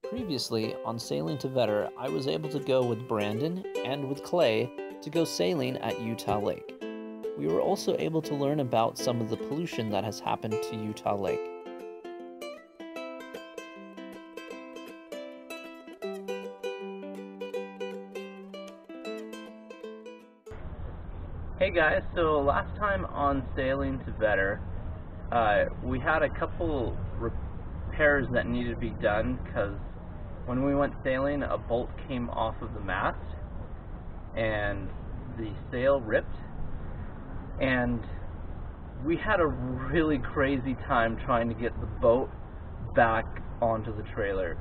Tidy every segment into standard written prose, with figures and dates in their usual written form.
Previously, on Sailing to Vetter, I was able to go with Brandon and with Clay to go sailing at Utah Lake. We were also able to learn about some of the pollution that has happened to Utah Lake. Hey guys, so last time on Sailing to Vetter, we had a couple repairs that needed to be done because when we went sailing, a bolt came off of the mast and the sail ripped, and we had a really crazy time trying to get the boat back onto the trailer.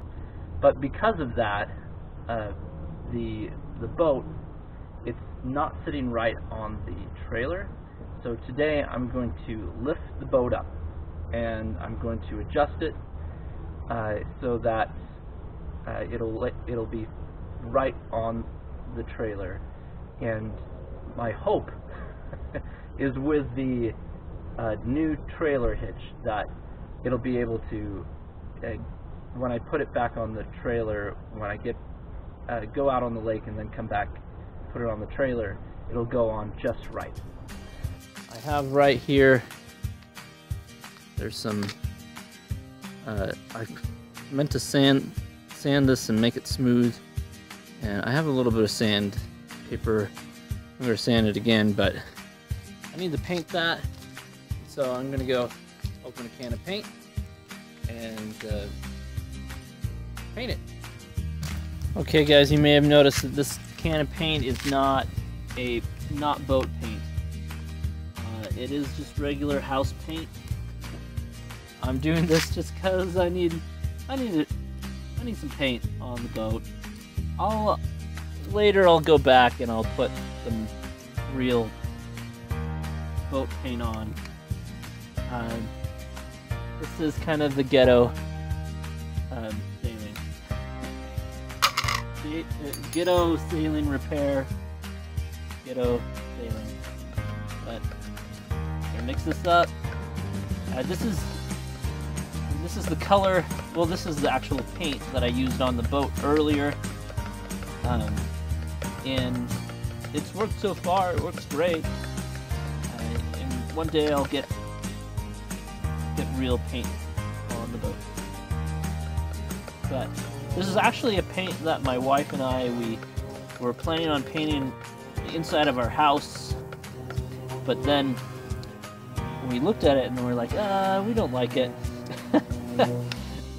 But because of that, the boat, it's not sitting right on the trailer. So today I'm going to lift the boat up and I'm going to adjust it so that it'll be right on the trailer. And my hope is with the new trailer hitch that it'll be able to, when I put it back on the trailer, when I go out on the lake and then come back, put it on the trailer, it'll go on just right. I have right here, there's some, I meant to sand this and make it smooth, and I have a little bit of sandpaper. I'm going to sand it again, but I need to paint that, so I'm going to go open a can of paint and paint it. Okay guys, you may have noticed that this can of paint is not boat paint. It is just regular house paint. I'm doing this just because I need some paint on the boat. Later I'll go back and I'll put some real boat paint on. This is kind of the ghetto sailing. Ghetto sailing repair. Ghetto sailing. But I'm gonna mix this up. This is the color. Well, this is the actual paint that I used on the boat earlier, and it's worked so far. It works great. And one day I'll get real paint on the boat. But this is actually a paint that my wife and we were planning on painting the inside of our house, but then we looked at it and we're like, we don't like it.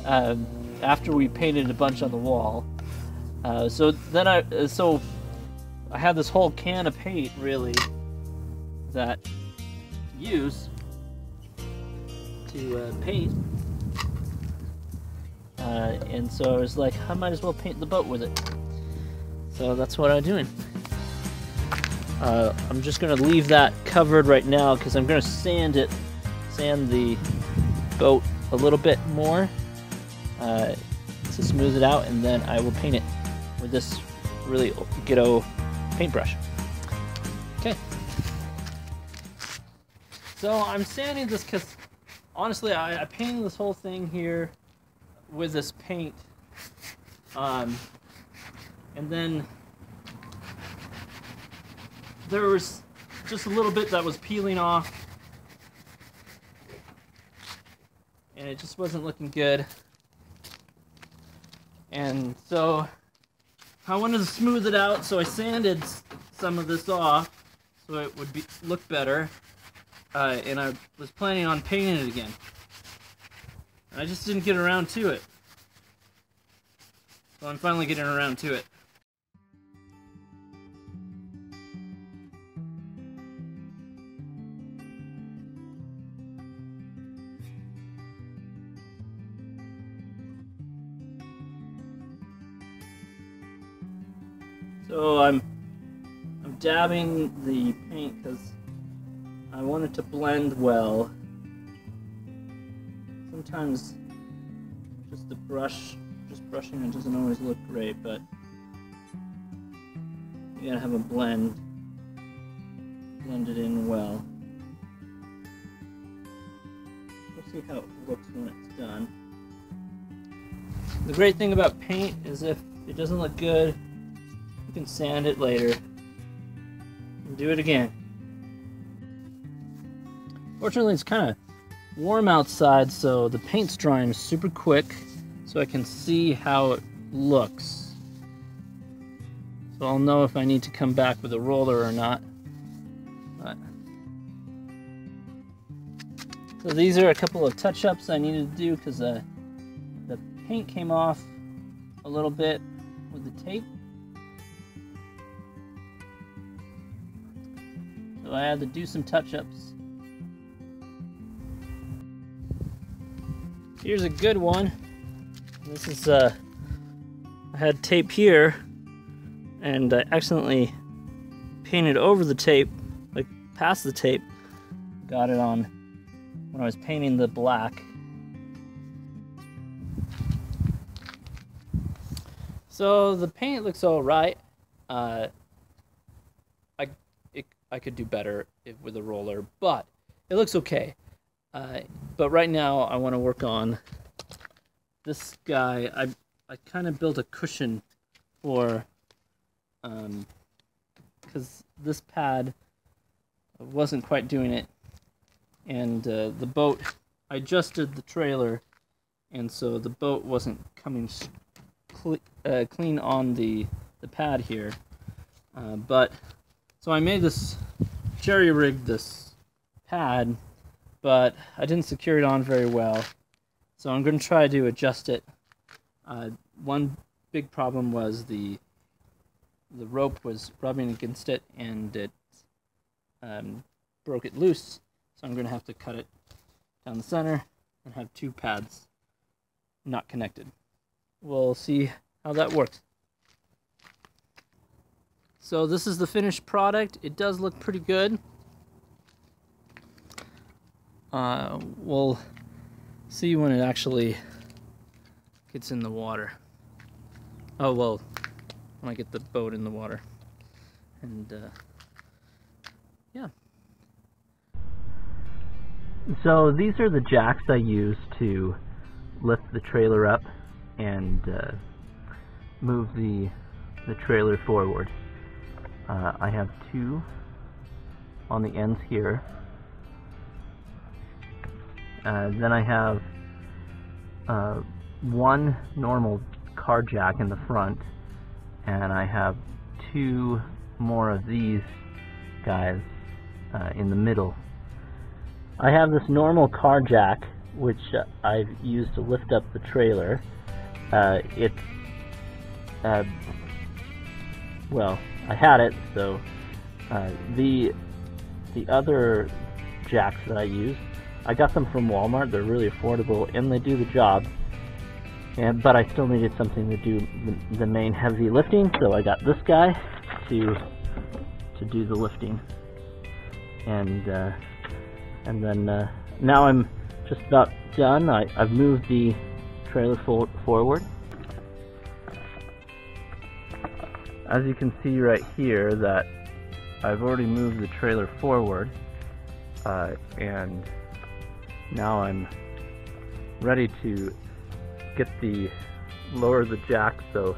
After we painted a bunch on the wall, so I had this whole can of paint really that use to paint. And so I was like, I might as well paint the boat with it. So that's what I'm doing. I'm just going to leave that covered right now because I'm going to sand the boat a little bit more to smooth it out, and then I will paint it with this really ghetto paintbrush. Okay. So I'm sanding this because honestly I painted this whole thing here with this paint, and then there was just a little bit that was peeling off and it just wasn't looking good, and so I wanted to smooth it out, so I sanded some of this off so it would look better, and I was planning on painting it again. I just didn't get around to it. So I'm finally getting around to it. So I'm dabbing the paint because I want it to blend well. Sometimes just brushing it doesn't always look great, but you gotta have a blend it in well. We'll see how it looks when it's done. The great thing about paint is if it doesn't look good, you can sand it later and do it again. Fortunately, it's kind of warm outside, so the paint's drying super quick, so I can see how it looks. So I'll know if I need to come back with a roller or not. So these are a couple of touch-ups I needed to do because the paint came off a little bit with the tape. So I had to do some touch-ups. Here's a good one. This is I had tape here and I accidentally painted over the tape, like past the tape. Got it on when I was painting the black. So the paint looks all right. I could do better with a roller, but it looks okay. But right now I want to work on this guy. I kind of built a cushion for, because this pad wasn't quite doing it. And the boat, I adjusted the trailer, and so the boat wasn't coming clean on the pad here. So I made this, jerry-rigged this pad, but I didn't secure it on very well. So I'm going to try to adjust it. One big problem was the rope was rubbing against it, and it broke it loose. So I'm going to have to cut it down the center and have two pads not connected. We'll see how that works. So this is the finished product. It does look pretty good. We'll see when it actually gets in the water. Oh, well, when I get the boat in the water. And yeah. So these are the jacks I use to lift the trailer up and move the trailer forward. I have two on the ends here. Then I have one normal car jack in the front, and I have two more of these guys in the middle. I have this normal car jack, which I've used to lift up the trailer. Well, I had it, so the other jacks that I use, I got them from Walmart. They're really affordable and they do the job. But I still needed something to do the main heavy lifting, so I got this guy to do the lifting. And then now I'm just about done. I've moved the trailer forward. As you can see right here that I've already moved the trailer forward, and now I'm ready to lower the jack so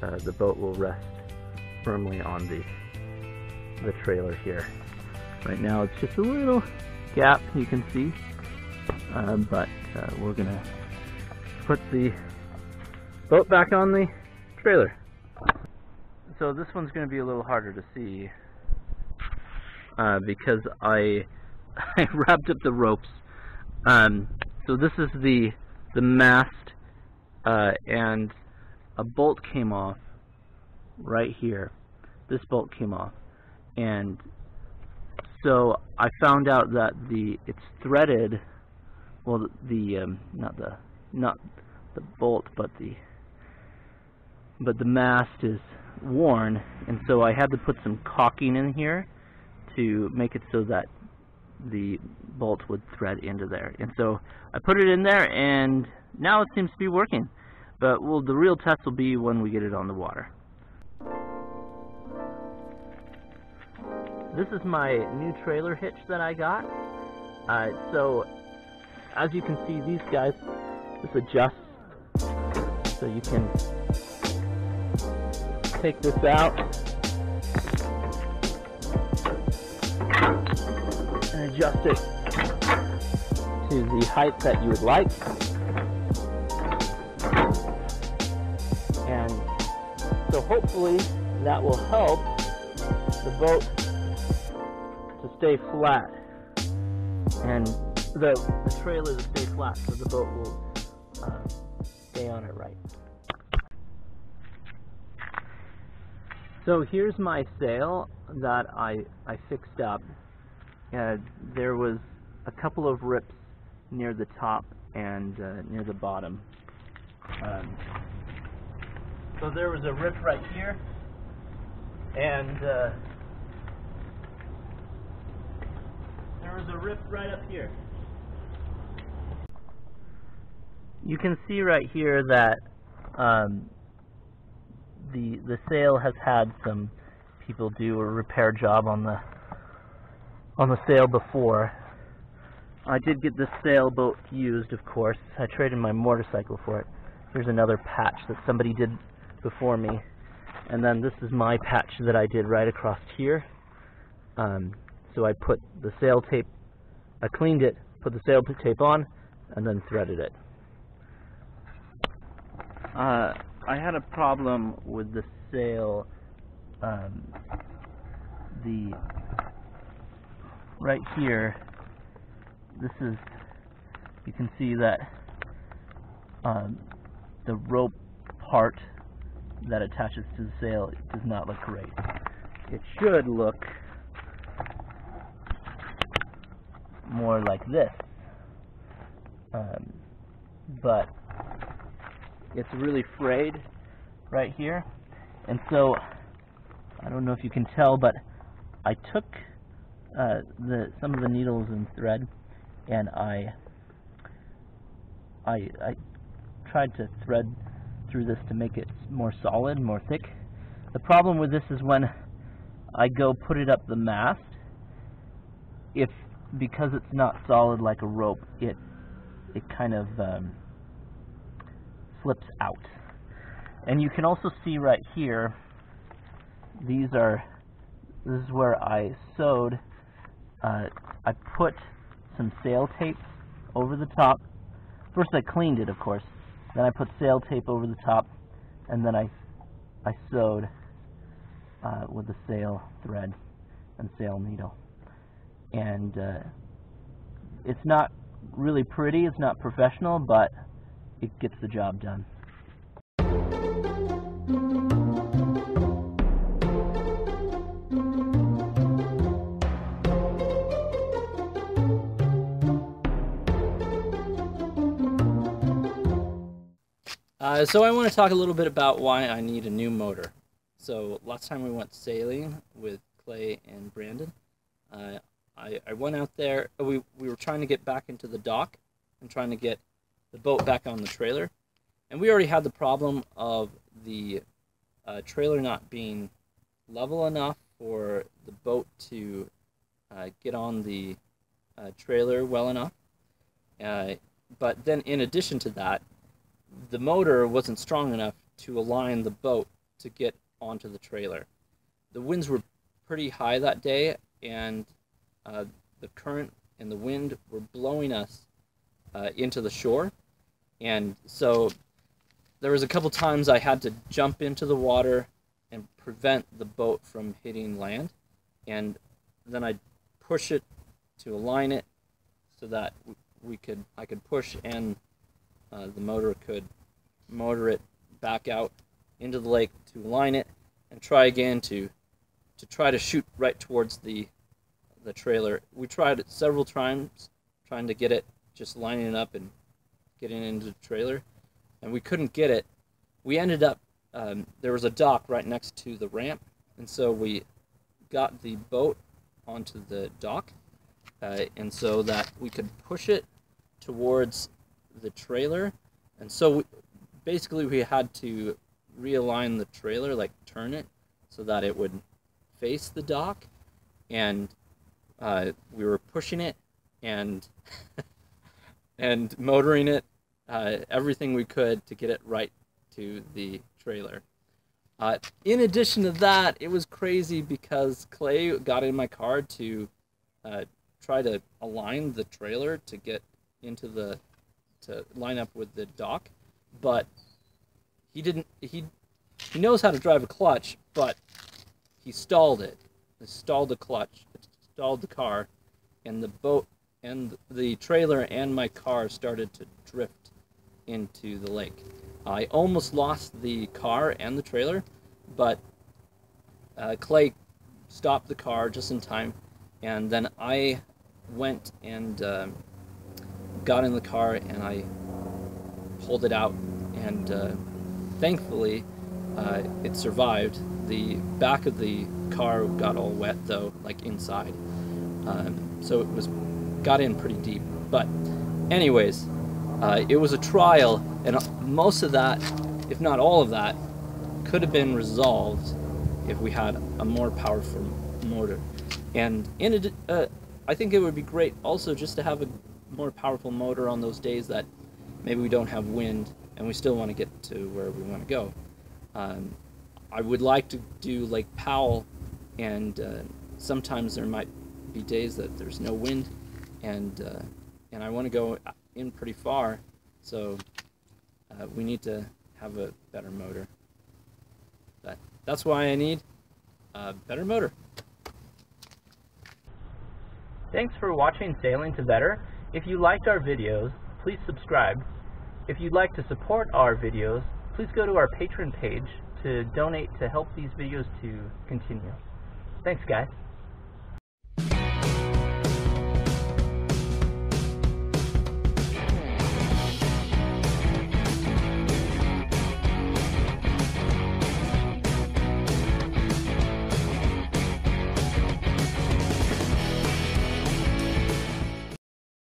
the boat will rest firmly on the trailer here. Right now it's just a little gap you can see, but we're gonna put the boat back on the trailer. So this one's going to be a little harder to see because I wrapped up the ropes. So this is the mast, and a bolt came off right here. This bolt came off, and so I found out that it's threaded. Well, not the bolt, but the mast is worn, and so I had to put some caulking in here to make it so that the bolt would thread into there. And so I put it in there, and now it seems to be working. But the real test will be when we get it on the water. This is my new trailer hitch that I got. So as you can see, these guys, this adjusts So you can take this out and adjust it to the height that you would like. And so hopefully that will help the boat to stay flat, and the trailer to stay flat, so the boat will stay on it right. So here's my sail that I fixed up. There was a couple of rips near the top and near the bottom. So there was a rip right here, and there was a rip right up here. You can see right here that the sail has had some people do a repair job on the sail before. I did get this sailboat used, of course. I traded my motorcycle for it. Here's another patch that somebody did before me, and then this is my patch that I did right across here. So I put the sail tape, I cleaned it, put the sail tape on, and then threaded it. I had a problem with the sail. Right here, this is, you can see that the rope part that attaches to the sail does not look great. It should look more like this, but it's really frayed right here, and so I don't know if you can tell, but I took some of the needles and thread, and I tried to thread through this to make it more solid, more thick. The problem with this is when I go put it up the mast, because it's not solid like a rope, it kind of flips out. And you can also see right here, this is where I sewed. I put some sail tape over the top. First I cleaned it, of course. Then I put sail tape over the top, and then I sewed with the sail thread and sail needle. And it's not really pretty, it's not professional, but it gets the job done. So I want to talk a little bit about why I need a new motor. So last time we went sailing with Clay and Brandon, I went out there, we were trying to get back into the dock and trying to get the boat back on the trailer. And we already had the problem of the trailer not being level enough for the boat to get on the trailer well enough. But then in addition to that, the motor wasn't strong enough to align the boat to get onto the trailer. The winds were pretty high that day, and the current and the wind were blowing us into the shore. And so there was a couple times I had to jump into the water and prevent the boat from hitting land, and then I'd push it to align it so that I could push, and the motor could motor it back out into the lake to align it, and try again to try to shoot right towards the trailer. We tried it several times, trying to get it just lining it up and getting into the trailer, and we couldn't get it. We ended up, there was a dock right next to the ramp, and so we got the boat onto the dock, and so that we could push it towards the trailer. And so basically we had to realign the trailer, like turn it so that it would face the dock, and we were pushing it and and motoring it everything we could to get it right into the trailer. In addition to that, it was crazy because Clay got in my car to try to align the trailer to get into to line up with the dock, but he knows how to drive a clutch, but he stalled it. He stalled the clutch, stalled the car, and the boat and the trailer and my car started to drift into the lake. I almost lost the car and the trailer, but Clay stopped the car just in time, and then I went and got in the car and I pulled it out, and thankfully it survived. The back of the car got all wet though, like inside, so it got in pretty deep. But anyways, it was a trial, and most of that, if not all of that, could have been resolved if we had a more powerful motor. And I think it would be great also just to have a more powerful motor on those days that maybe we don't have wind and we still want to get to where we want to go. I would like to do Lake Powell, and sometimes there might be days that there's no wind, and I want to go in pretty far, so we need to have a better motor. That's why I need a better motor. Thanks for watching Sailing to Better. If you liked our videos, please subscribe. If you'd like to support our videos, please go to our Patreon page to donate to help these videos to continue. Thanks, guys.